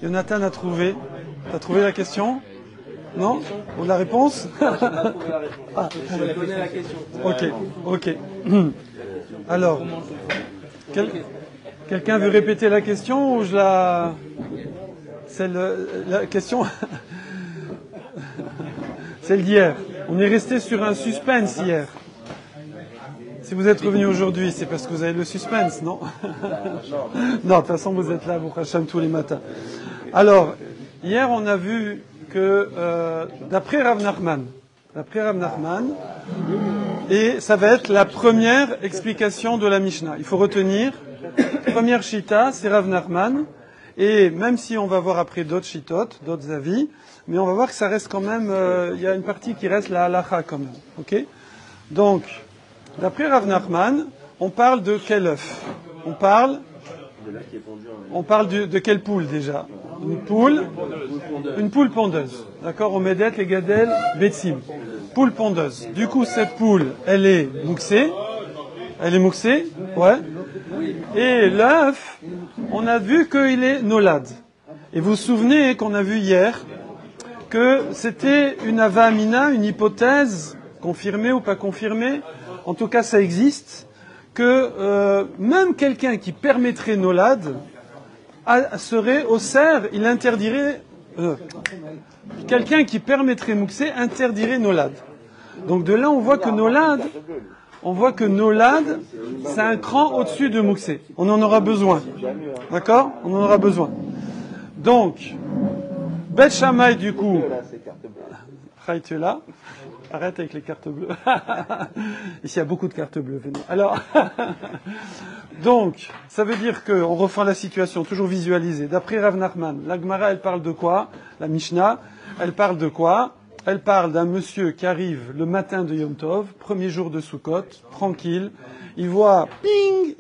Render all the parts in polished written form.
Jonathan a trouvé. T'as trouvé la question? Non? Ou la réponse? Ah. Je connais la question. Ok. Alors, quelqu'un veut répéter la question ou je la... C'est la question... Celle d'hier. On est resté sur un suspense hier. Si vous êtes revenu aujourd'hui, c'est parce que vous avez le suspense, non? Non, de toute façon, vous êtes là, vous Hachem, tous les matins. Alors, hier, on a vu que, d'après Rav Nachman, et ça va être la première explication de la Mishnah. Il faut retenir, première Shita, c'est Rav Nachman, et même si on va voir après d'autres Shitot, d'autres avis, mais on va voir que ça reste quand même, il y a une partie qui reste la halacha quand même, ok? Donc, d'après Rav Nachman, on parle de quel œuf? On parle de quelle poule déjà? Une poule pondeuse. D'accord? On médet les gadel betsim. Poule pondeuse. Du coup, cette poule, elle est mouxée. Ouais. Et l'œuf, on a vu qu'il est nolad. Et vous vous souvenez qu'on a vu hier que c'était une avamina, une hypothèse, confirmée ou pas confirmée, en tout cas ça existe, que même quelqu'un qui permettrait nolad serait au cerf, il interdirait... quelqu'un qui permettrait mouxé interdirait nolad. Donc de là on voit que nolad, c'est un cran au-dessus de mouxé. On en aura besoin. D'accord? On en aura besoin. Donc, Bet Shammai du coup... Chai, tu es là? Arrête avec les cartes bleues. Ici, il y a beaucoup de cartes bleues. Venez. Alors, donc, ça veut dire qu'on refait la situation, toujours visualisée. D'après Rav Nachman, la Gemara, elle parle de quoi? La Mishnah, elle parle de quoi? Elle parle d'un monsieur qui arrive le matin de Yom Tov, premier jour de Sukkot, tranquille. Il voit, ping,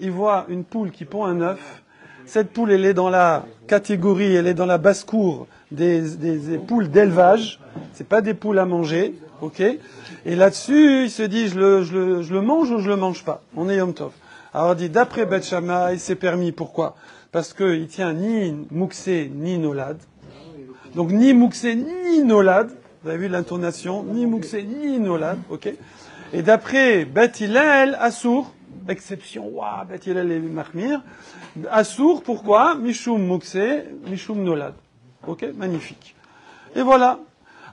une poule qui pond un œuf. Cette poule, elle est dans la catégorie, elle est dans la basse-cour des poules d'élevage. C'est pas des poules à manger, ok? Et là-dessus, il se dit, je le mange ou je le mange pas? On est Yom Tov. Alors, il dit, d'après Bet Shammai, c'est permis. Pourquoi? Parce qu'il tient ni mouxé, ni nolad. Donc, ni mouxé, ni nolad. Vous avez vu l'intonation? Ni mouxé, ni nolad, ok? Et d'après Bet Hillel, Assour, exception, waouh, Bet Hillel et Mahmir. Assour, pourquoi? Mishum mouxé, Mishum nolad. Ok? Magnifique. Et voilà.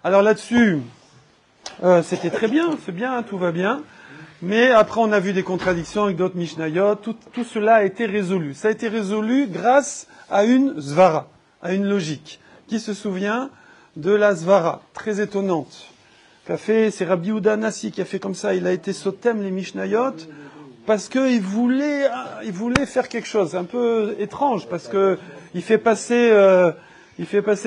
Alors là-dessus, c'était très bien, c'est bien, tout va bien. Mais après, on a vu des contradictions avec d'autres Mishnayot. Tout cela a été résolu. Ça a été résolu grâce à une svara, à une logique. Qui se souvient de la svara, très étonnante, qu'a fait, c'est Rabbi Yehuda Nassi qui a fait comme ça. Il a été sotem les Mishnayot parce qu'il voulait faire quelque chose un peu étrange, parce que il fait passer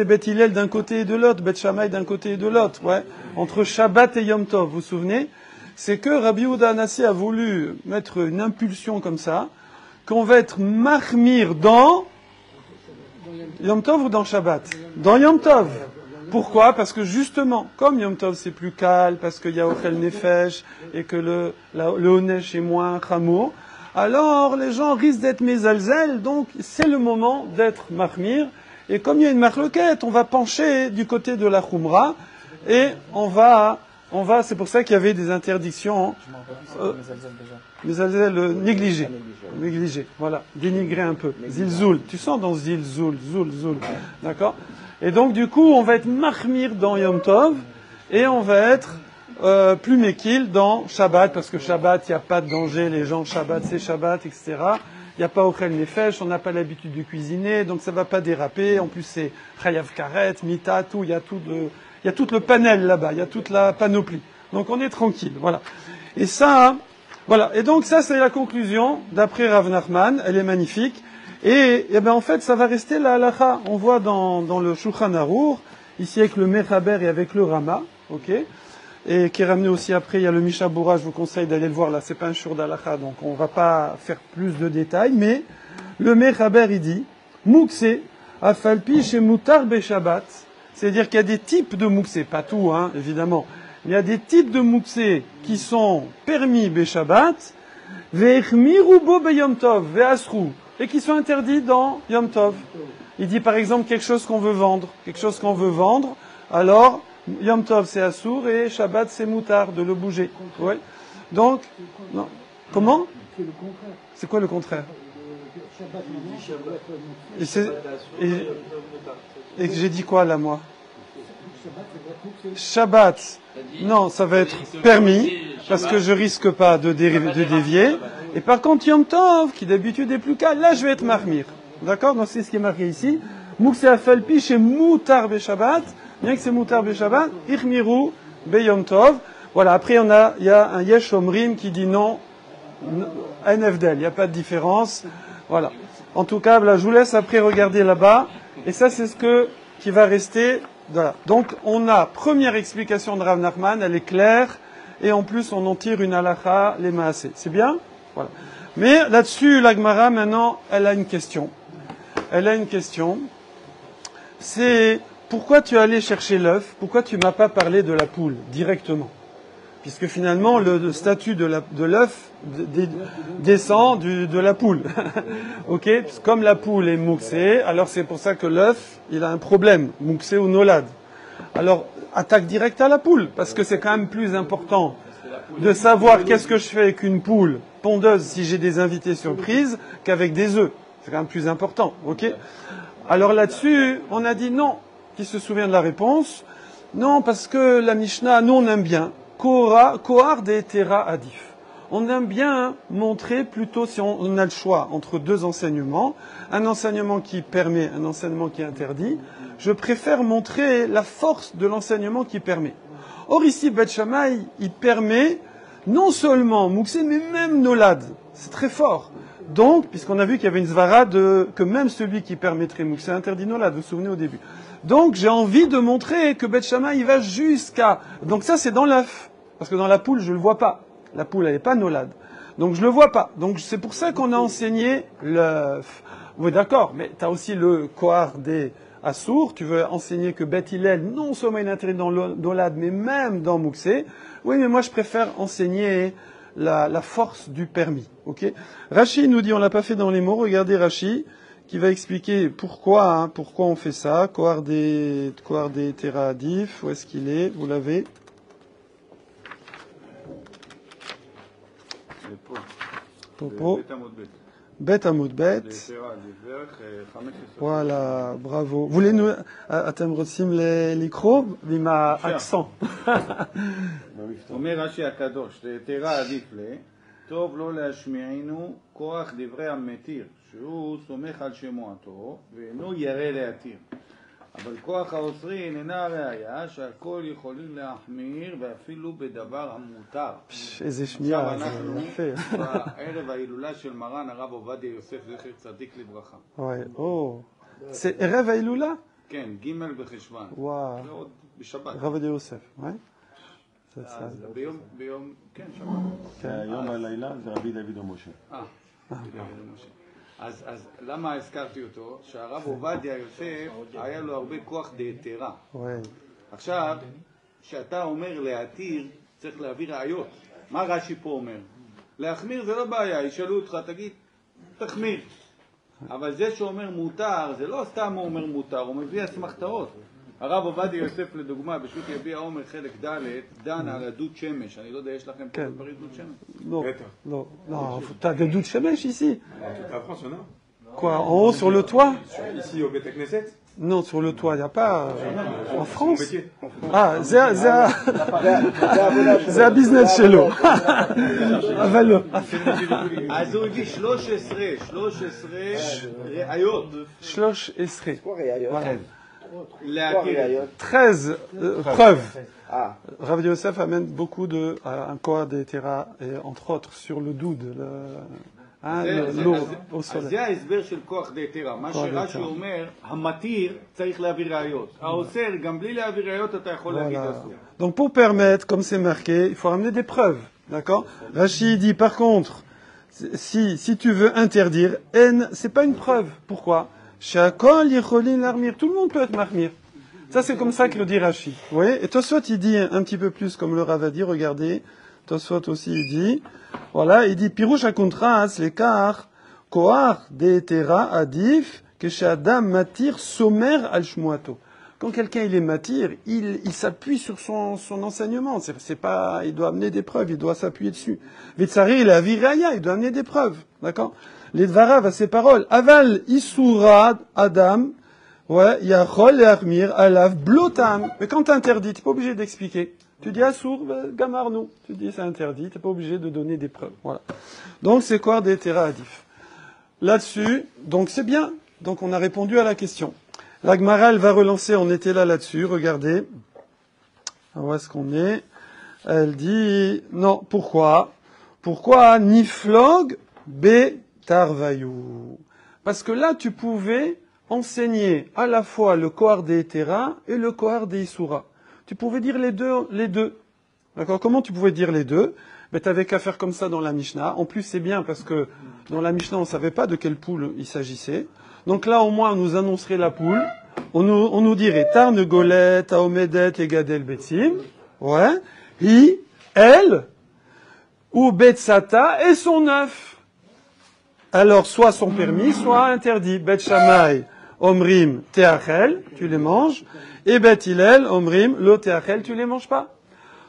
Bet Hillel d'un côté et de l'autre, Bet Shammai d'un côté et de l'autre, ouais, entre Shabbat et Yom Tov, vous vous souvenez? C'est que Rabbi Yehuda Nassi a voulu mettre une impulsion comme ça, qu'on va être mahmir dans Yom Tov ou dans Shabbat? Dans Yom Tov. Pourquoi? Parce que justement, comme Yom Tov c'est plus calme, parce qu'il y a Ochel Nefesh, et que le Onesh est moins chamour, alors les gens risquent d'être mezalzel, donc c'est le moment d'être mahmir. Et comme il y a une marloquette, on va pencher du côté de la Khumra, et on va, c'est pour ça qu'il y avait des interdictions. Mezalzel, négligé, voilà, dénigrer un peu. Zilzoul, tu sens dans Zilzoul, Zoul, d'accord? Et donc du coup, on va être mahmir dans Yom Tov, et on va être plus mekil dans Shabbat, parce que Shabbat, il n'y a pas de danger, les gens, Shabbat, c'est Shabbat, etc. Il n'y a pas Ochel Nefesh, on n'a pas l'habitude de cuisiner, donc ça ne va pas déraper. En plus, c'est Chayav Karet, Mita, tout, il y a tout le panel là-bas, il y a toute la panoplie. Donc on est tranquille, voilà. Et ça, voilà. Et donc ça, c'est la conclusion d'après Rav Nachman, elle est magnifique. Et ben en fait, ça va rester la halacha. On voit dans le Shulchan Arour, ici avec le Mechaber et avec le Rama, ok, et qui est ramené aussi après, il y a le Mishabura, je vous conseille d'aller le voir là, c'est pas un shur d'halacha, donc on va pas faire plus de détails, mais le Mechaber il dit, Mouxé, Afalpi chez Moutar Beshabbat, c'est-à-dire qu'il y a des types de Mouxé, pas tout, hein, évidemment, il y a des types de Mouxé qui sont permis Beshabbat, Ve'echmiru bo beyom tov, ve'asru, et qui sont interdits dans Yom Tov. Il dit par exemple quelque chose qu'on veut vendre. Quelque chose qu'on veut vendre. Alors, Yom Tov c'est Assour et Shabbat c'est Moutar, de le bouger. Ouais. Donc, non. Comment? C'est quoi le contraire? Et j'ai dit quoi là, moi? Shabbat, non, ça va être permis, parce que je risque pas de dévier. Et par contre, Yom Tov, qui d'habitude est plus calme, là je vais être mahmir. D'accord? Donc c'est ce qui est marqué ici. Moukse Afalpi chez Moutar Be Shabbat, bien que c'est Moutar Be Shabbat, Ichmiru Be Yom Tov. Voilà, après il y a un Yesh Omrim qui dit non, NFDL, il n'y a pas de différence. Voilà. En tout cas, là, je vous laisse après regarder là-bas. Et ça, c'est qui va rester. Voilà. Donc, on a première explication de Rav Nachman, elle est claire. Et en plus, on en tire une halakha, les maasé. C'est bien? Voilà. Mais là-dessus, la Gemara, maintenant, elle a une question. Elle a une question. C'est pourquoi tu es allé chercher l'œuf? Pourquoi tu m'as pas parlé de la poule directement? Puisque finalement, le statut de l'œuf descend de la poule. Ok? Comme la poule est mouxée, alors c'est pour ça que l'œuf, il a un problème. Mouxé ou nolade. Alors, attaque directe à la poule, parce que c'est quand même plus important de savoir qu'est-ce que je fais avec une poule pondeuse si j'ai des invités surprises qu'avec des œufs. C'est quand même plus important. Ok? Alors là-dessus, on a dit non. Qui se souvient de la réponse? Non, parce que la Mishnah, nous on aime bien. Kohar de Tera Adif. On aime bien montrer plutôt, si on a le choix entre deux enseignements, un enseignement qui permet, un enseignement qui interdit, je préfère montrer la force de l'enseignement qui permet. Or ici, Beth Shammai, il permet non seulement Mouxé, mais même Nolad. C'est très fort. Donc, puisqu'on a vu qu'il y avait une svara que même celui qui permettrait Mouxé interdit Nolad, vous vous souvenez au début. Donc, j'ai envie de montrer que Beth Shammai, il va jusqu'à... Donc ça, c'est dans l'œuf. Parce que dans la poule, je le vois pas. La poule, elle n'est pas nolade. Donc, je le vois pas. Donc, c'est pour ça qu'on a enseigné l'œuf. Oui, d'accord, mais tu as aussi le Kohar des Assour. Tu veux enseigner que Beth Hillel, non seulement il est interdit dans nolade, mais même dans Mouxé. Oui, mais moi, je préfère enseigner la force du permis. Ok? Rashi nous dit, on l'a pas fait dans les mots. Regardez Rashi, qui va expliquer pourquoi on fait ça. Kohar des Tera Adif. Où est-ce qu'il est? Vous l'avez? Popo. Bet Amoud Bet. Voilà, bravo. Voulez-nous, אתם רוצים לקרוא עם האקסנט? אומר רש"י הקדוש, תרא עדיף טוב לא להשמיענו כוח דברי המתיר, שהוא סומך על שמועתו ואינו ירא להתיר. אבל כוח האוסרין אינה ראיה שהכל יכולים להחמיר ואפילו בדבר המותר. איזה שמיעה, זה יפה. בערב ההילולה של מרן הרב עובדיה יוסף זכר צדיק לברכה. זה ערב ההילולה? כן, ג' בחשוון. וואו. ועוד בשבת. הרב עובדיה יוסף, ביום, כן, שבת. היום הלילה זה רבי דוד ומשה. רבי דוד ומשה. אז למה הזכרתי אותו? שהרב עובדיה יוסף היה לו הרבה כוח דהתרה. עכשיו, כשאתה אומר להתיר, צריך להביא ראיות. מה רש"י פה אומר? להחמיר זה לא בעיה, ישאלו אותך, תגיד, תחמיר. אבל זה שאומר מותר, זה לא סתם הוא אומר מותר, הוא מביא אסמכתאות. הרב עובדיה יוסף לדוגמה, בשו"ת יביע עומר חלק ד' דן על הדוד שמש. אני לא יודע, יש לכם פה דברים דוד שמש? Non, t'as de doute שמש ici? Toute la France, non? Quoi, en haut sur le toit? Ici au Beth Knesset? Non, sur le toit, il n'y a pas... En France? Ah, זה הביזנס שלו. אבל לא. אז הוא הביא 13 ראיות. 13. Voilà. 13 preuves. Rav Yosef amène beaucoup un Kohar des Tera, entre autres, sur le doud, l'eau au soleil. זה ההסבר של כוח דהתרה. מה שרש"י אומר, המתיר צריך להביא ראיות. האוסר, גם בלי להביא ראיות, אתה יכול להגיד אסור. Donc pour permettre, comme c'est marqué, il faut ramener des preuves. D'accord? Rashi dit, par contre, si tu veux interdire, c'est pas une preuve. Pourquoi? Shakol yicholin l'armir. Tout le monde peut être marmir. Ça, c'est comme ça que le dit Rashi. Vous voyez? Et Tosfot, il dit un petit peu plus comme le Rav a dit. Regardez. Tosfot aussi, il dit, voilà, il dit, Pirouche à contraste, l'écart, Kohar, Deetera, Adif, que chez Adam matir sommaire al shmuato. Quand quelqu'un il est matir, il s'appuie sur son enseignement. C'est pas, il doit amener des preuves, il doit s'appuyer dessus. Vitsari il a viraya, il doit amener des preuves, d'accord? Les dvarav à ses paroles. Aval isurad Adam, ouais, yachol et armir alav blotam. Mais quand t'interdis, t'es pas obligé d'expliquer. Tu dis assour, gamarnou. Tu dis c'est interdit, t'es pas obligé de donner des preuves. Voilà. Donc c'est quoi des terra adif? Là-dessus, donc c'est bien. Donc on a répondu à la question. La Gemara, elle va relancer, on était là-dessus, regardez. Où est-ce qu'on est? Elle dit, non, pourquoi? Pourquoi niflog betarvayou? Parce que là, tu pouvais enseigner à la fois le kohar des Hétéra et le kohar des Issoura. Tu pouvais dire les deux. D'accord? Comment tu pouvais dire les deux? Ben, t'avais qu'à faire comme ça dans la Mishnah. En plus, c'est bien parce que dans la Mishnah, on savait pas de quelle poule il s'agissait. Donc là, au moins, on nous annoncerait la poule. On nous dirait Tarne Golet, Aomedet et Gadel Betsim. Ouais. Hi, elle, ou Betsata et son œuf. Alors, soit sont permis, soit interdits. Bet Shammai, Omrim, Teachel, tu les manges. Et Bet Hillel, Omrim, Lo Teachel, tu les manges pas.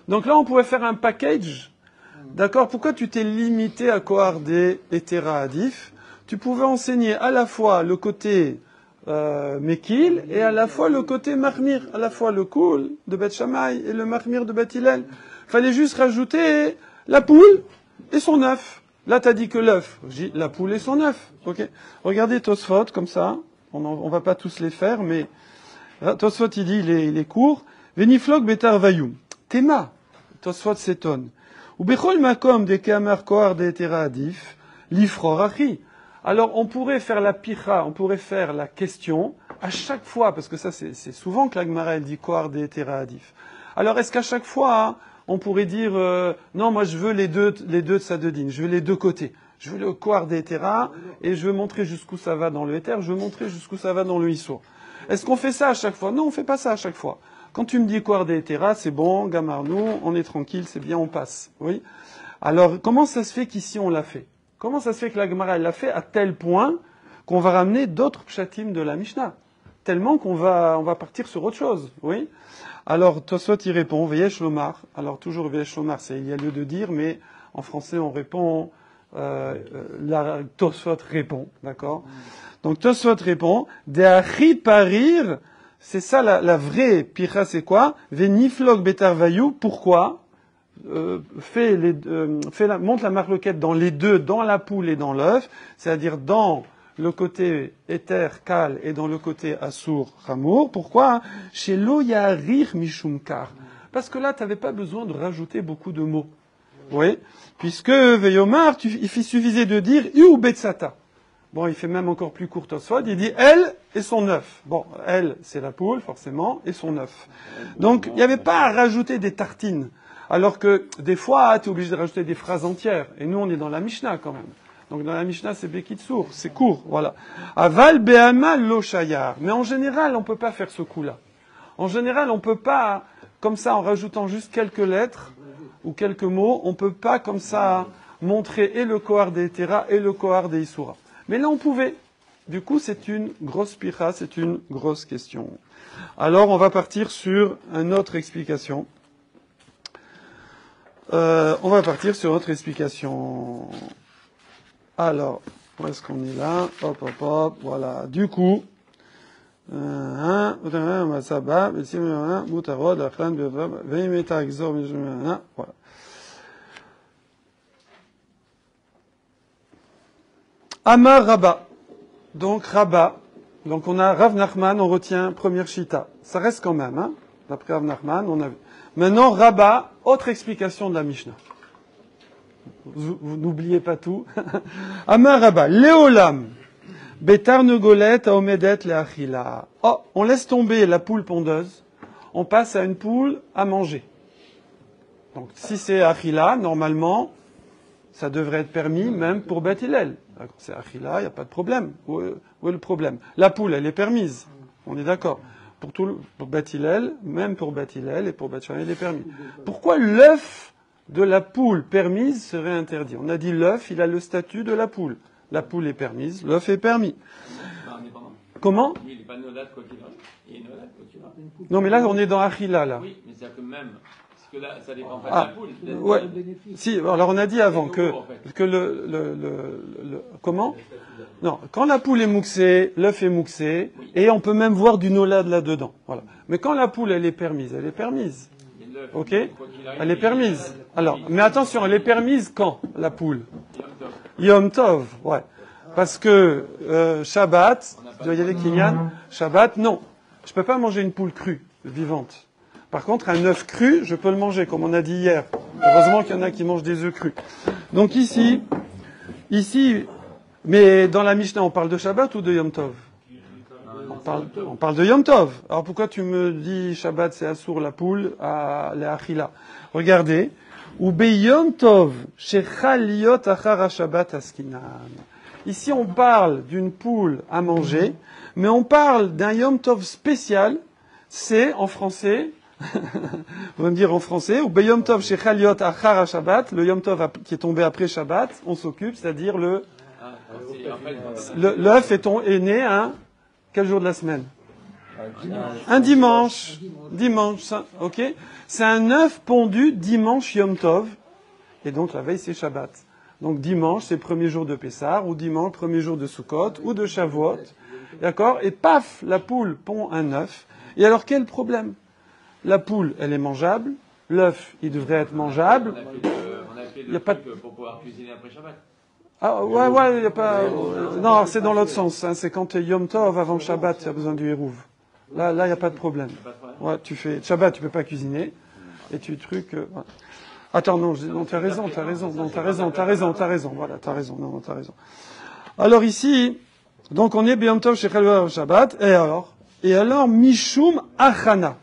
Donc là, on pourrait faire un package. D'accord? Pourquoi tu t'es limité à kohar des Hétéra Adif? Tu pouvais enseigner à la fois le côté Mekil et à la fois le côté Mahmir, à la fois le Koul de Bet Shammai et le Mahmir de Bet Hillel. Fallait juste rajouter la poule et son œuf. Là, t'as dit que l'œuf. J'ai la poule et son œuf. Ok. Regardez Tosfot comme ça. On va pas tous les faire, mais Tosfot il dit il est court. Veniflog betar vayum. Tema. Tosfot s'étonne. Ou bechol makom de kamar kohar de Hétéra adif lifrorachi. Alors, on pourrait faire la picha, on pourrait faire la question à chaque fois, parce que ça, c'est souvent que la Gemara, elle dit kohar des Hétéra adif. Alors, est-ce qu'à chaque fois, on pourrait dire, non, moi, je veux les deux de Sadedine, je veux les deux côtés. Je veux le kohar des Hétéra, et je veux montrer jusqu'où ça va dans le Héter, je veux montrer jusqu'où ça va dans le Issour. Est-ce qu'on fait ça à chaque fois? Non, on fait pas ça à chaque fois. Quand tu me dis kohar des Hétéra, c'est bon, gamarnou, on est tranquille, c'est bien, on passe. Oui. Alors, comment ça se fait qu'ici, on l'a fait? Comment ça se fait que la Gemara l'a fait à tel point qu'on va ramener d'autres pshatim de la Mishnah? Tellement qu'on va partir sur autre chose, oui? Alors, Tosfot y répond, Veyesh Lomar. Alors, toujours Veyesh Lomar, c'est il y a lieu de dire, mais en français, on répond, Tosfot répond, d'accord? Donc, Tosfot répond, De'achi parir, c'est ça la vraie pira, c'est quoi? Veniflog betar vayou, pourquoi? Montre la marloquette dans les deux, dans la poule et dans l'œuf, c'est-à-dire dans le côté éther, kal, et dans le côté assour, ramour. Pourquoi? Chez loyarir mishumkar. Parce que là, tu n'avais pas besoin de rajouter beaucoup de mots. Oui. Puisque, Veyomar, il suffisait de dire, iou betsata. Bon, il fait même encore plus court Tosfot, il dit, elle et son œuf. Bon, elle, c'est la poule, forcément, et son œuf. Donc, il n'y avait pas à rajouter des tartines. Alors que, des fois, tu es obligé de rajouter des phrases entières. Et nous, on est dans la Mishnah, quand même. Donc, dans la Mishnah, c'est Bekitsour, c'est court, voilà. Aval be'ama lo shayar. Mais en général, on peut pas faire ce coup-là. En général, on peut pas, comme ça, en rajoutant juste quelques lettres, ou quelques mots, on peut pas, comme ça, montrer et le kohar des Hétéra et le kohar des Issoura. Mais là, on pouvait. Du coup, c'est une grosse pira, c'est une grosse question. Alors, on va partir sur une autre explication. On va partir sur notre explication. Alors, où est-ce qu'on est là? Hop, hop, hop, voilà. Du coup, voilà. Amar Rabba. Donc, Rabba. Donc, on a Rav Nachman, on retient première chita. Ça reste quand même, hein. D'après Rav Nachman, on a vu. Maintenant, Rabba, autre explication de la Mishnah. Vous n'oubliez pas tout. Amar Rabba, Léolam, Betar Negolet, Aomedet, Leachila. Oh, on laisse tomber la poule pondeuse, on passe à une poule à manger. Donc, si c'est Achila, normalement, ça devrait être permis même pour Bet Hillel. C'est Achila, il n'y a pas de problème. Où est le problème? La poule, elle est permise. On est d'accord. Pour Bet Hillel, même pour Bet Hillel et pour Bet Shammai, il est permis. Pourquoi l'œuf de la poule permise serait interdit? On a dit l'œuf, il a le statut de la poule. La poule est permise, l'œuf est permis. Comment? Lui, il n'est pas nolad quoi qu'il arrive. Il est nolad quoi qu'il arrive. Non, mais là, on est dans Achila, là. Oui, mais c'est-à-dire que même, parce que là, ça dépend pas Ah, de la poule. ouais. Si, alors on a dit avant C'est nouveau, en fait. que comment? Non, quand la poule est mouxée, l'œuf est mouxé, et on peut même voir du nolad là-dedans. Voilà. Mais quand la poule, elle est permise, elle est permise. Et l'œuf, Ok? quoi qu'il arrive, Elle est permise. Alors, mais attention, elle est permise quand, la poule? Yom Tov. Yom Tov, ouais. Parce que Shabbat, tu dois y aller, Kylian. Shabbat, non. Je peux pas manger une poule crue, vivante. Par contre, un œuf cru, je peux le manger, comme on a dit hier. Heureusement qu'il y en a qui mangent des œufs crus. Donc ici, mais dans la Mishnah, on parle de Shabbat ou de Yom Tov? On parle de Yom Tov. Alors pourquoi tu me dis Shabbat c'est Assour la poule à l'Achila? Regardez. Ou be Yom Tov, shechaliot achar Shabbat askinan. Ici on parle d'une poule à manger, mais on parle d'un Yom Tov spécial. C'est en français, on va me dire en français, ou be Yom Tov shechaliot achar Shabbat, le Yom Tov qui est tombé après Shabbat, on s'occupe, c'est-à-dire l'œuf est né quel jour de la semaine? Un dimanche. Dimanche, ok? C'est un œuf pondu dimanche Yom Tov. Et donc la veille c'est Shabbat. Donc dimanche c'est le premier jour de Pessah, ou dimanche premier jour de Sukkot, ou de Shavuot. D'accord? Et paf, la poule pond un œuf. Et alors quel problème? La poule, elle est mangeable. L'œuf, il devrait être mangeable. On a fait le truc pour pouvoir cuisiner après Shabbat. Ah, ouais, il y a pas, non, c'est dans l'autre sens, hein. C'est quand t'es Yom Tov avant Shabbat, tu as besoin du hérouve. Là, il n'y a pas de problème. Ouais, tu fais, Shabbat, tu peux pas cuisiner. Et tu trucs, ouais. Attends, non, t'as raison. Voilà, t'as raison. Alors ici, donc on est Yom Tov chez Shabbat, et alors, Mishum Achana.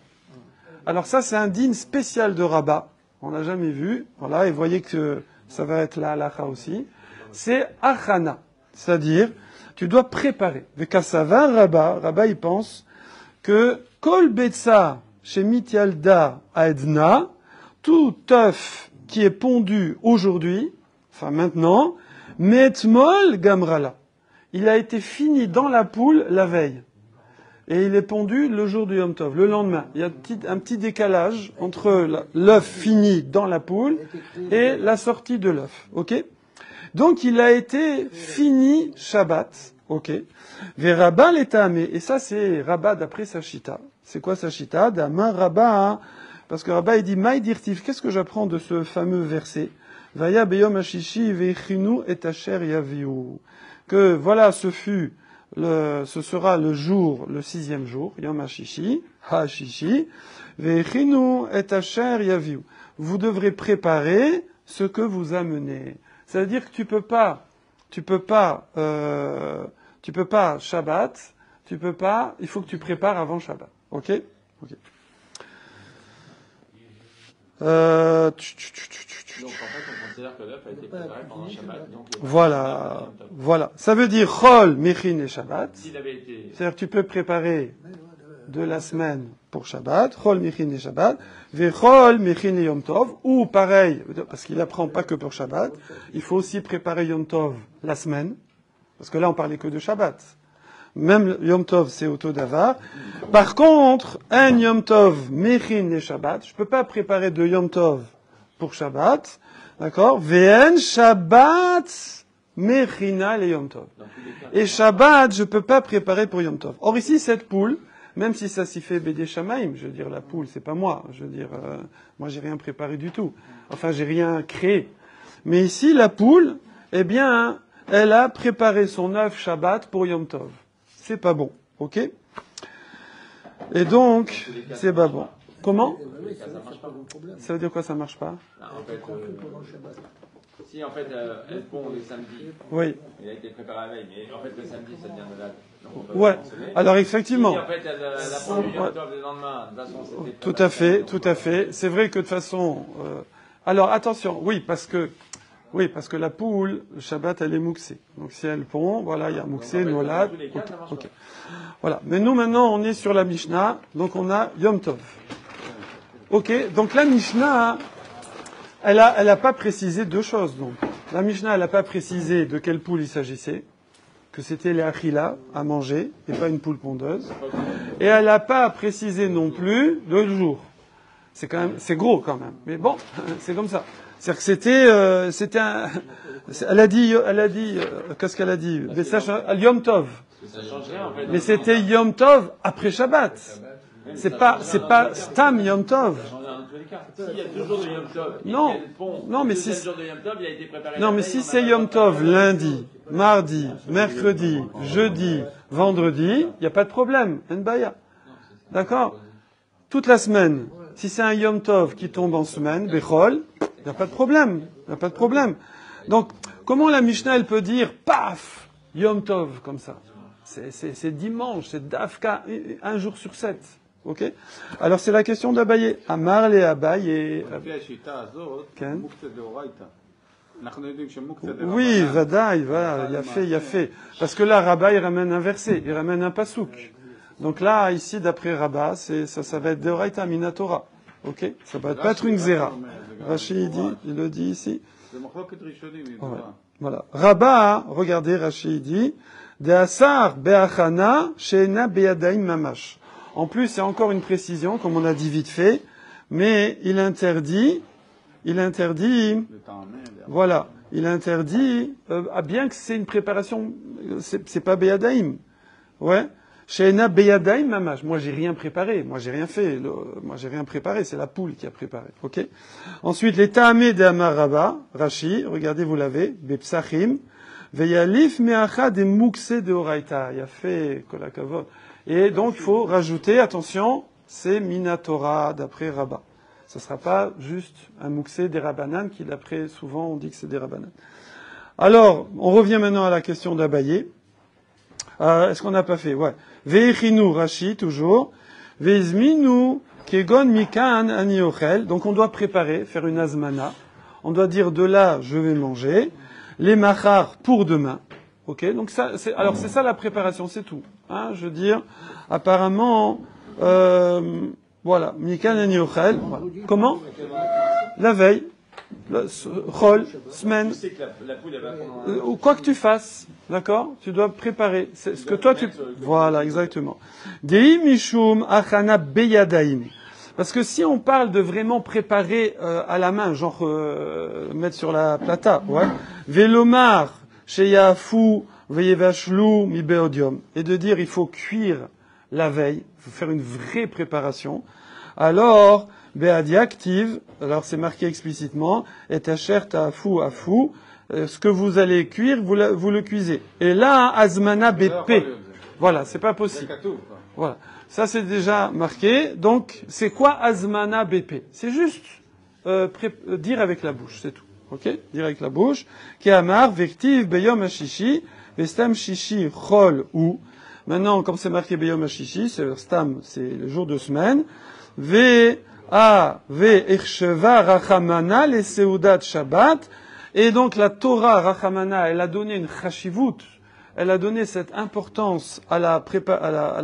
Alors ça, c'est un digne spécial de Rabat. On l'a jamais vu. Voilà, et vous voyez que ça va être la halacha aussi. C'est achana, c'est-à-dire tu dois préparer. Vekasava Rabat il pense que kol betza chez Mitialda Aedna, tout œuf qui est pondu aujourd'hui, enfin maintenant, metmol gamrala, il a été fini dans la poule la veille. Et il est pondu le jour du Yom Tov, le lendemain. Il y a un petit décalage entre l'œuf fini dans la poule et la sortie de l'œuf. Ok? Donc il a été fini Shabbat. Ok? Verabal et Tahamé. Et ça c'est Rabat d'après sa chita. C'est quoi sa chita? Dama Rabat. Parce que Rabat il dit Maï dirtif. Qu'est-ce que j'apprends de ce fameux verset? Vaya beyom ashishi veichinu et asher yaviu. Que voilà, ce sera le jour, le 6e jour, Yom HaShishi, Veichinu et Asher Yaviu. Vous devrez préparer ce que vous amenez. C'est-à-dire que tu peux pas Shabbat, il faut que tu prépares avant Shabbat. Ok? Donc en fait, on considère que l'œuf a été préparé pendant Shabbat. Donc Voilà. Ça veut dire Chol, Mechin et Shabbat. S'il avait été... C'est-à-dire que tu peux préparer de la semaine pour Shabbat, Chol, Mechin et Shabbat, Vechol, Mechin et Yom Tov, ou pareil, parce qu'il apprend pas que pour Shabbat, il faut aussi préparer Yom Tov la semaine, parce que là on parlait que de Shabbat. Même Yom Tov, c'est Auto Davar. Par contre, un Yom Tov, Mechin et Shabbat, je peux pas préparer de Yom Tov pour Shabbat, d'accord? Vn Shabbat, Mechina et Yom Tov. Et Shabbat, je peux pas préparer pour Yom Tov. Or ici, cette poule, même si ça s'y fait Bédé Shamaïm, je veux dire, la poule, c'est pas moi. Je veux dire, moi, j'ai rien préparé du tout. Enfin, j'ai rien créé. Mais ici, la poule, eh bien, elle a préparé son œuf Shabbat pour Yom Tov. C'est pas bon, ok? Et donc, c'est pas bon. Comment? Ça veut dire quoi, ça marche pas? En fait, si en fait elle pond le samedi, oui. Il a été préparé la veille, mais en fait le samedi ça devient de date. Ouais. Alors effectivement. Si en fait elle a pondu Yom Tov le lendemain, de toute façon c'était. Tout à fait. C'est vrai que de toute façon. Alors attention, oui, parce que la poule, le Shabbat, elle est mouxée. Donc si elle pond, voilà, il y a mouxé, nolad. Okay. Voilà. Mais nous maintenant, on est sur la Mishnah, donc on a Yom Tov. Ok. Donc la Mishnah, elle a pas précisé deux choses. Donc la Mishnah, elle a pas précisé de quelle poule il s'agissait. que c'était les achila, à manger, et pas une poule pondeuse. Et elle n'a pas précisé non plus le jour. C'est quand même, c'est gros quand même. Mais bon, c'est comme ça. C'est-à-dire que c'était un, elle a dit, qu'est-ce qu'elle a dit? Yom Tov. Ça change rien, en fait. Mais c'était Yom Tov après Shabbat. C'est pas Stam Yom Tov. Dans tous les cas. S'il y a 2 jours de Yom Tov, Non. et pont, Non, mais le si- deuxième jour de Yom Tov, il a été préparé. Non, mais si c'est Yom Tov lundi, mardi, mercredi, jeudi, vendredi, il n'y a pas de problème. Nbaya. D'accord? Toute la semaine. Si c'est un Yom Tov qui tombe en semaine, Bechol, il n'y a pas de problème. Il n'y a pas de problème. Donc, comment la Mishnah, elle peut dire, paf, Yom Tov, comme ça? C'est dimanche, c'est Dafka, un jour sur 7. Ok? Alors, c'est la question d'Abaye. Amar le Abaye. לפי השיטה הזאת, כן. מוקצה דאורייתא. אנחנו יודעים שמוקצה דרבנן. Oui, Vadaï, voilà, il a fait. Parce que là, Rabat, il ramène un verset, il ramène un pasouk. Donc là, ici, d'après Rabat, ça va être Deoraita Minatora. Ok? Ça va pas être une Xéra. Rachid, il le dit ici. זה מחלוקת ראשונים, Ouais. ידועה. Voilà. Rabat, regardez, Rachid dit, De Asar Beachana Sheena Beyadaim Mamash. En plus, c'est encore une précision, comme on a dit vite fait, mais il interdit, voilà, il interdit, bien que c'est une préparation, c'est pas Beyadaim. Ouais. Sheena Beyadaim Mamash. Moi, j'ai rien préparé. Moi, j'ai rien fait. Moi, j'ai rien préparé. C'est la poule qui a préparé. Ok? Ensuite, les Ta'ameh de Amar Rabba, Rashi, regardez, vous l'avez, Bepsachim, Veyalif Meacha de Mukse de Oraita. Il a fait Kolakavod. Et donc, il faut rajouter, attention, c'est Minatora, d'après Rabba. Ce ne sera pas juste un Mukse des Rabbanan, qui d'après, souvent, on dit que c'est des Rabbanan. Alors, on revient maintenant à la question d'Abaye. Est-ce qu'on n'a pas fait? Ouais. Ve'echinu Rashi, toujours. Ve'izminu kegon mikan aniochel. Donc on doit préparer, faire une azmana. On doit dire de là, je vais manger. Les machar pour demain. Ok? Donc ça, c'est ça la préparation, c'est tout. Hein, je veux dire, apparemment, voilà. Mikan aniochel. Voilà. Comment? La veille. Chol, semaine. Tu sais que la poule, elle va prendre Ou quoi que tu fasses, d'accord? Tu dois préparer. C'est ce que toi tu... Voilà, exactement. Dei mishum achana beyadaim. Parce que si on parle de vraiment préparer à la main, genre mettre sur la plata, ouais. Velomar sheyafu veyevashlu mi beodium. Et de dire il faut cuire la veille, il faut faire une vraie préparation. Alors, Beadi active, alors c'est marqué explicitement, et tacher ta'afu afu, ce que vous allez cuire, vous le cuisez. Et là, azmana BP. Voilà, c'est pas possible. Voilà. Ça, c'est déjà marqué. Donc, c'est quoi azmana BP? C'est juste, dire avec la bouche, c'est tout. Ok? Dire avec la bouche. Ki amar, vektiv, beyom hashishi, vestam shishi, chol, ou. Maintenant, comme c'est marqué beyom hashishi, c'est stam, c'est le jour de semaine. Ve'echsheva rachamana les seudat Shabbat. Et donc la Torah rachamana, elle a donné une chashivut, elle a donné cette importance à la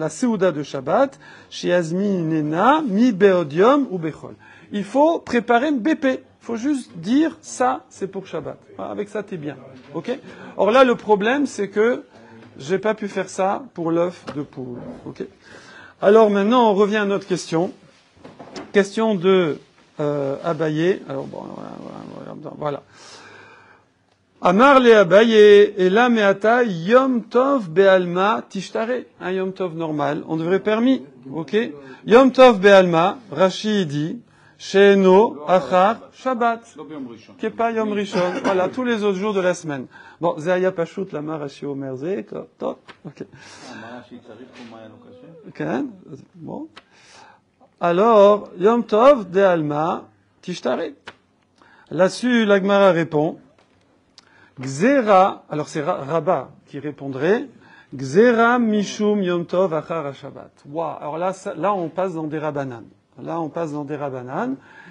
seuda de Shabbat, shiazmi nena, mi beodium ou bechol. Il faut préparer une BP. Il faut juste dire ça, c'est pour Shabbat. Avec ça, t'es bien. Ok? Or là, le problème, c'est que j'ai pas pu faire ça pour l'œuf de poule. Ok? Alors maintenant, on revient à notre question. Question de Abaye. Alors bon, voilà. Amar le Abaye et la meata Yom Tov be'alma tishtare. Un Yom Tov normal, on devrait permis. Ok. Yom Tov be'alma, Rashi dit She'eno achar Shabbat. Qui est pas Yom Rishon. Voilà, tous les autres jours de la semaine. Bon, Zaya Pashut lama Rashi Omer Ze. Top. Ok. Bon. Alors, Yom Tov de Alma, Tishtare. Là-dessus, la Gemara répond, Gzera, alors c'est Rabat qui répondrait, Gzera Mishum Yom Tov Achar Shabbat. Wow. Alors là, on passe dans des Rabbanan.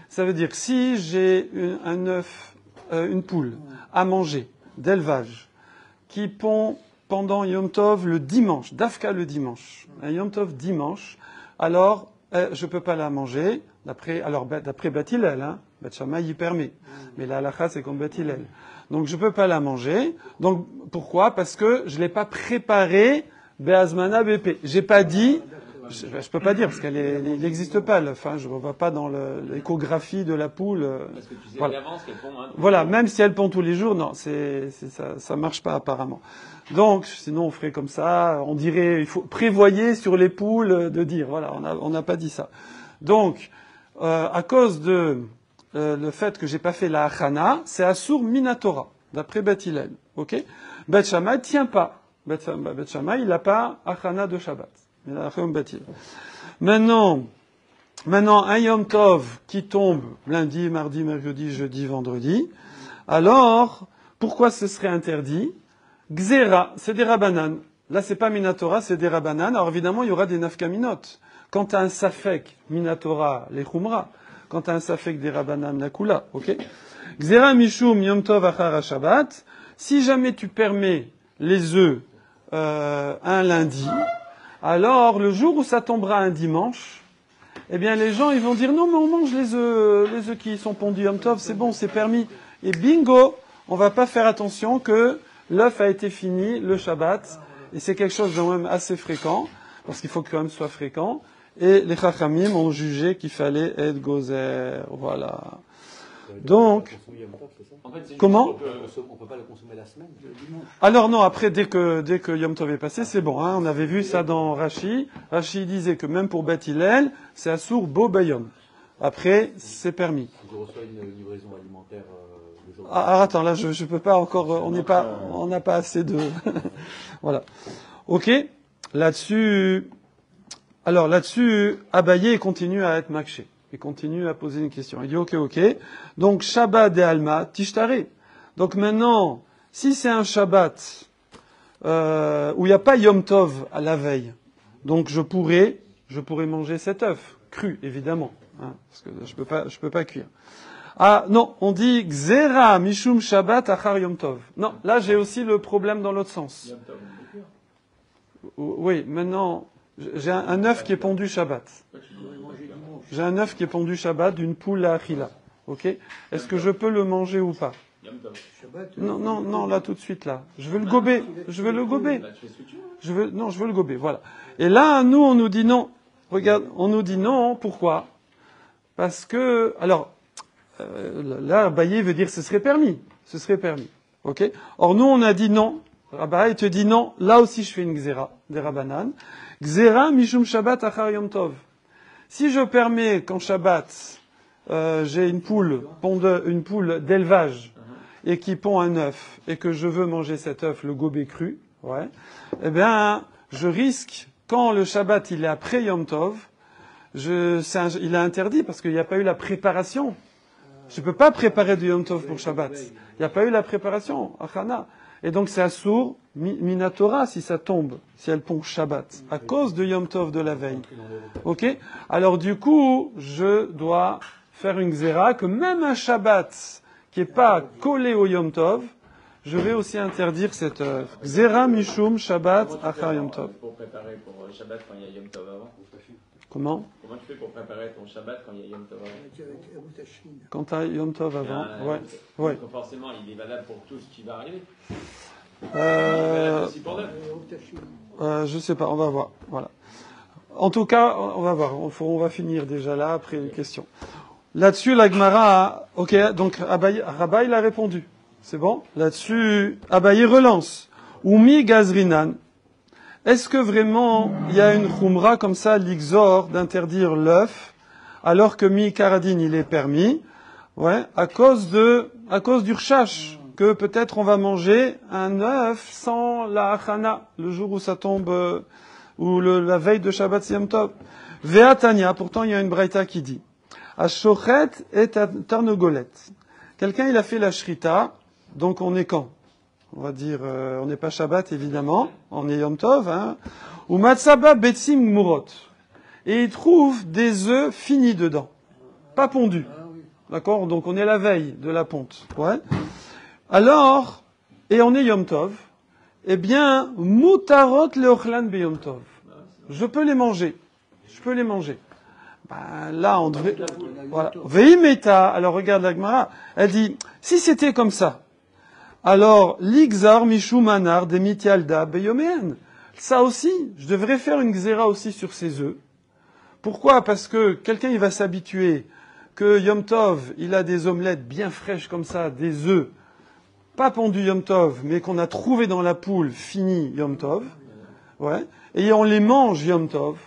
Ça veut dire que si j'ai un œuf, une poule à manger d'élevage qui pond pendant Yom Tov le dimanche, Dafka le dimanche, un Yom Tov dimanche, alors je peux pas la manger. D'après Beth Hillel, hein, Beth Shammai y permet. Mais la halakha, c'est comme Beth Hillel. Donc, je peux pas la manger. Donc, pourquoi? Parce que je l'ai pas préparée Be'azmana BP. J'ai pas dit, je peux pas dire, parce il n'existe pas, enfin, je ne vois pas dans l'échographie de la poule. Parce que tu sais voilà. d'avance qu'elle pond. Hein, voilà, même si elle pond tous les jours, non, ça marche pas apparemment. Donc, sinon on ferait comme ça, on dirait, il faut prévoyer sur les poules de dire, voilà, on n'a pas dit ça. Donc, à cause de le fait que j'ai pas fait la achana, c'est Asur Minatora, d'après Beth Hillel, ok? Beth Shammai tient pas. Beth Shammai, il n'a pas achana de Shabbat. Il a achana Beth Hillel. Maintenant, un Yom Tov qui tombe lundi, mardi, mercredi, jeudi, vendredi. Alors, pourquoi ce serait interdit? Gzera, c'est des Rabbanan. Là, c'est pas Minatora, c'est des Rabbanan. Alors évidemment, il y aura des nafkaminot. Quand tu as un safek Minatora, les Khumra. Quand tu as un safek des Rabbanan, la Kula, ok? Gzera Mishum Yom Tov Achar Shabbat. Si jamais tu permets les œufs un lundi, alors le jour où ça tombera un dimanche, eh bien les gens ils vont dire non mais on mange les œufs qui sont pondus Yom Tov, c'est bon, c'est permis. Et bingo, on va pas faire attention que l'œuf a été fini le Shabbat, et c'est quelque chose de même assez fréquent, parce qu'il faut que quand même soit fréquent. Et les Chachamim ont jugé qu'il fallait être gozer, voilà. Donc, en fait, comment? On peut pas le consommer la semaine. Alors non, après dès que Yom Tov est passé, c'est bon. Hein, on avait vu ça dans Rashi. Rashi disait que même pour Beth Hillel, c'est Asur Bo Bayom. Après, c'est permis. Je reçois une livraison alimentaire le jour. Ah, attends, là je peux pas encore. On n'a pas assez de. Voilà. Ok. Là-dessus, Abaye continue à être makché. Il continue à poser une question. Il dit ok. Donc Shabbat et Alma Tishtari. Donc maintenant, si c'est un Shabbat où il n'y a pas Yom Tov à la veille, donc je pourrais manger cet œuf cru évidemment, hein, parce que je peux pas cuire. Ah non, on dit Gzera Mishum Shabbat Achar Yom Tov. Non, là j'ai aussi le problème dans l'autre sens. Yom Tov, on peut cuire. Oui, maintenant j'ai un œuf qui est pondu Shabbat. J'ai un œuf qui est pondu Shabbat d'une poule à Achila. Ok? Est-ce que je peux le manger ou pas? Yom Tov. Non, là tout de suite là. Je veux le gober. Bah, tu fais ce que tu veux. Je veux le gober. Voilà. Et là, nous, on nous dit non. Regarde, on nous dit non. Pourquoi? Parce que, alors, là, Abaye veut dire ce serait permis. Ce serait permis. Ok? Or, nous, on a dit non. Abaye te dit non. Là aussi, je fais une gzera des Rabbanan. Gzera mishum Shabbat achar Yom Tov. Si je permets qu'en Shabbat, j'ai une poule d'élevage et qui pond un œuf et que je veux manger cet œuf, le gobé cru, ouais, eh bien, je risque, quand le Shabbat il est après Yom Tov, il est interdit parce qu'il n'y a pas eu la préparation. Je ne peux pas préparer du Yom Tov pour Shabbat. Il n'y a pas eu la préparation, achana. Et donc c'est assour, minatora, si ça tombe, si elle pond Shabbat, à cause de Yom Tov de la veille. Ok? Alors du coup, je dois faire une gzera que même un Shabbat qui n'est pas collé au Yom Tov, je vais aussi interdire cette œuvre. Gzera mishum Shabbat achar Yom Tov. Pour préparer pour Shabbat quand il y a Yom Tov avant. Comment tu fais pour préparer ton Shabbat quand il y a Yom Tov avant? Quand tu as Yom Tov avant, ouais. Donc forcément, il est valable pour tout ce qui va arriver. Aussi pour je sais pas, on va voir. Voilà. En tout cas, on va voir. On va finir déjà là après une question. Là-dessus, la Gemara, ok, donc Rabaï l'a répondu. C'est bon? Là-dessus, Abaye relance. Oumi Gazrinan. Est-ce que vraiment il y a une khumra comme ça, l'ixor, d'interdire l'œuf, alors que mi karadine il est permis, ouais, à cause du rchash, que peut-être on va manger un œuf sans la achana, le jour où ça tombe, ou la veille de Shabbat Yom Tov. Ve'atania, pourtant il y a une braïta qui dit, Ashochet et tarnogolet. Quelqu'un il a fait la shrita, donc on est quand? On va dire, on n'est pas Shabbat évidemment, on est Yom Tov, hein. Ou matzaba betsim murot. Et il trouve des œufs finis dedans, pas pondus. D'accord? Donc on est la veille de la ponte. Ouais. Alors, et on est Yom Tov, eh bien, mutarot leochlan be Yom Tov. Je peux les manger. Là, on devrait... Voilà. Veimeta, alors regarde la Gemara, elle dit, si c'était comme ça, alors, l'Ixar Mishu Manar de Mitialda Beyoméen. Ça aussi, je devrais faire une xéra aussi sur ces œufs. Pourquoi? Parce que quelqu'un, il va s'habituer que Yom Tov, il a des omelettes bien fraîches comme ça, des œufs, pas pondus Yom Tov, mais qu'on a trouvé dans la poule, fini Yom Tov. Ouais. Et on les mange Yom Tov.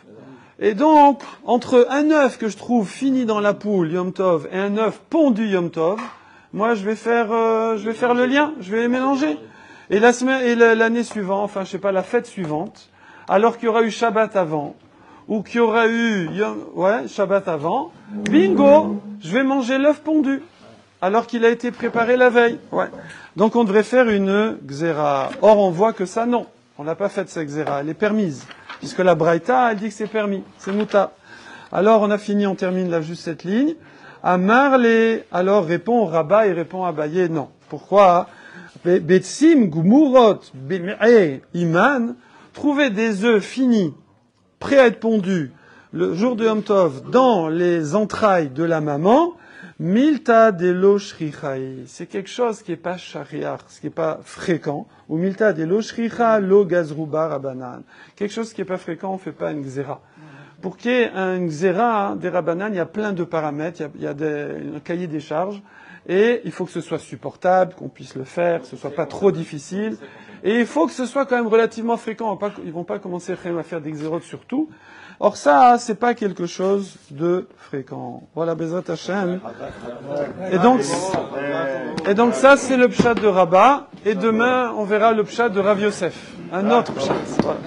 Et donc, entre un œuf que je trouve fini dans la poule Yom Tov et un œuf pondu Yom Tov, moi, je vais faire le lien, je vais les mélanger. Et l'année suivante, enfin, je sais pas, la fête suivante, alors qu'il y aura eu Shabbat avant, ou qu'il y aura eu, Shabbat avant, bingo, je vais manger l'œuf pondu, alors qu'il a été préparé la veille. Ouais. Donc, on devrait faire une xéra. Or, on voit que ça, non. On n'a pas fait cette xéra. Elle est permise. Puisque la Braïta, elle dit que c'est permis. C'est mouta. Alors, on a fini, on termine là juste cette ligne. Amarle, alors répond Rabat et répond Abaye, non. Pourquoi? Betsim gumurot bim'e iman, trouver des œufs finis, prêts à être pondus, le jour de Yom Tov, dans les entrailles de la maman, milta de lo shrichai. C'est quelque chose qui est pas shariach, ce qui est pas fréquent. Ou milta de lo shricha lo gazruba rabanan. Quelque chose qui est pas fréquent, on fait pas une xéra. Pour qu'il y ait un xéra des Rabbanan, il y a plein de paramètres, il y a un cahier des charges, et il faut que ce soit supportable, qu'on puisse le faire, que ce soit pas trop difficile, et il faut que ce soit quand même relativement fréquent. Ils vont pas commencer à faire des xérotes sur tout. Or ça, c'est pas quelque chose de fréquent. Voilà, Bezrat Hashem. Et donc ça, c'est le pshat de Rabat, et demain, on verra le pshat de Rav Yosef. Un autre pshat. Voilà,